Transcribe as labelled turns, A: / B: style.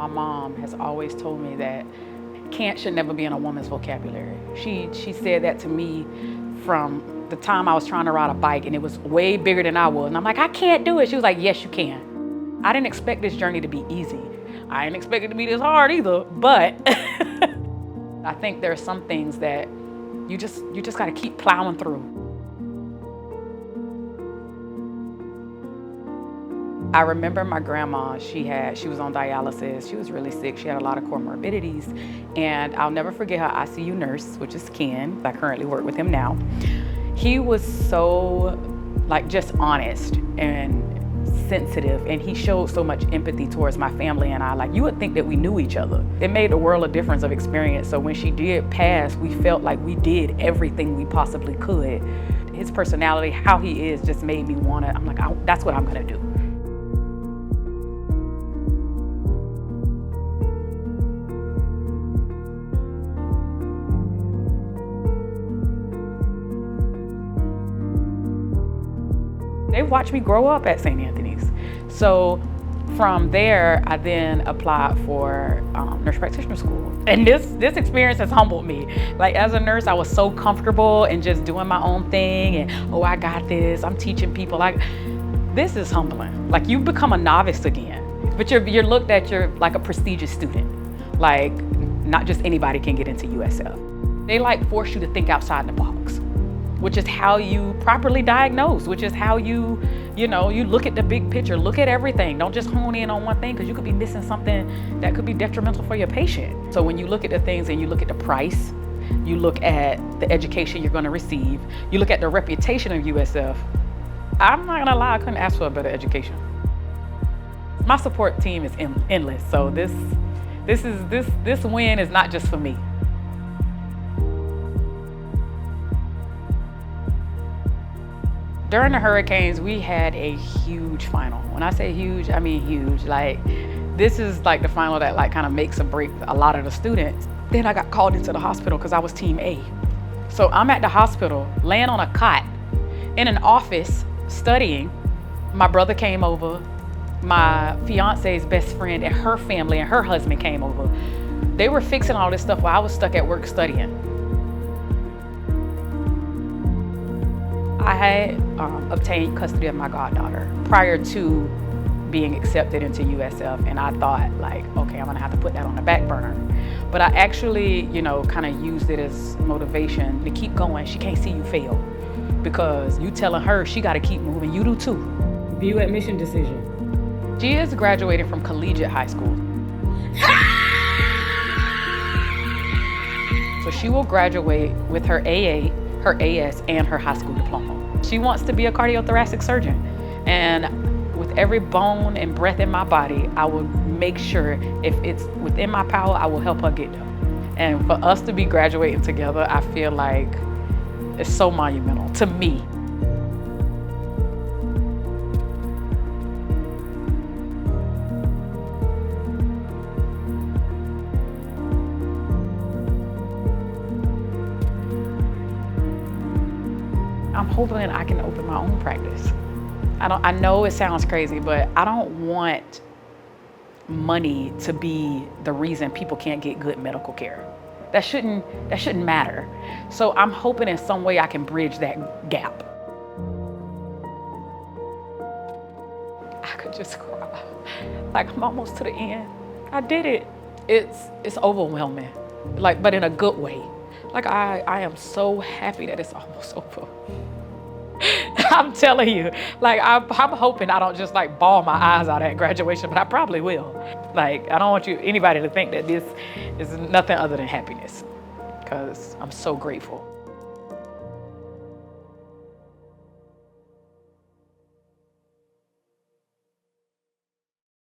A: My mom has always told me that can't should never be in a woman's vocabulary. She said that to me from the time I was trying to ride a bike and it was way bigger than I was. And I'm like, I can't do it. She was like, yes, you can. I didn't expect this journey to be easy. I didn't expect it to be this hard either, but I think there are some things that you just gotta keep plowing through. I remember my grandma, she was on dialysis. She was really sick. She had a lot of comorbidities. And I'll never forget her ICU nurse, which is Ken. I currently work with him now. He was so just honest and sensitive, and he showed so much empathy towards my family and I. You would think that we knew each other. It made a world of difference of experience. So when she did pass, we felt like we did everything we possibly could. His personality, how he is, just made me I'm like, that's what I'm gonna do. They watched me grow up at St. Anthony's. So from there, I then applied for Nurse Practitioner School. And this experience has humbled me. As a nurse, I was so comfortable in just doing my own thing and, oh, I got this, I'm teaching people. This is humbling. You become a novice again, but you're looked at, you're like a prestigious student. Not just anybody can get into USF. They force you to think outside the box, which is how you properly diagnose, which is how you look at the big picture, look at everything. Don't just hone in on one thing because you could be missing something that could be detrimental for your patient. So when you look at the things and you look at the price, you look at the education you're gonna receive, you look at the reputation of USF, I'm not gonna lie, I couldn't ask for a better education. My support team is endless, so this win is not just for me. During the hurricanes, we had a huge final. When I say huge, I mean huge. This is the final that kind of makes or breaks a lot of the students. Then I got called into the hospital because I was team A. So I'm at the hospital, laying on a cot, in an office, studying. My brother came over, my fiance's best friend and her family and her husband came over. They were fixing all this stuff while I was stuck at work studying. I had obtained custody of my goddaughter prior to being accepted into USF, and I thought okay, I'm gonna have to put that on the back burner. But I actually, kind of used it as motivation to keep going. She can't see you fail because you telling her she gotta keep moving, you do too. View admission decision. She is graduating from collegiate high school. So she will graduate with her AA, her AS, and her high school diploma. She wants to be a cardiothoracic surgeon. And with every bone and breath in my body, I will make sure if it's within my power, I will help her get there. And for us to be graduating together, I feel like it's so monumental to me. I'm hoping I can open my own practice. I know it sounds crazy, but I don't want money to be the reason people can't get good medical care. That shouldn't matter. So I'm hoping in some way I can bridge that gap. I could just cry. I'm almost to the end. I did it. It's overwhelming, but in a good way. I am so happy that it's almost over. I'm telling you, I'm hoping I don't just bawl my eyes out at graduation, but I probably will. I don't want anybody to think that this is nothing other than happiness, because I'm so grateful.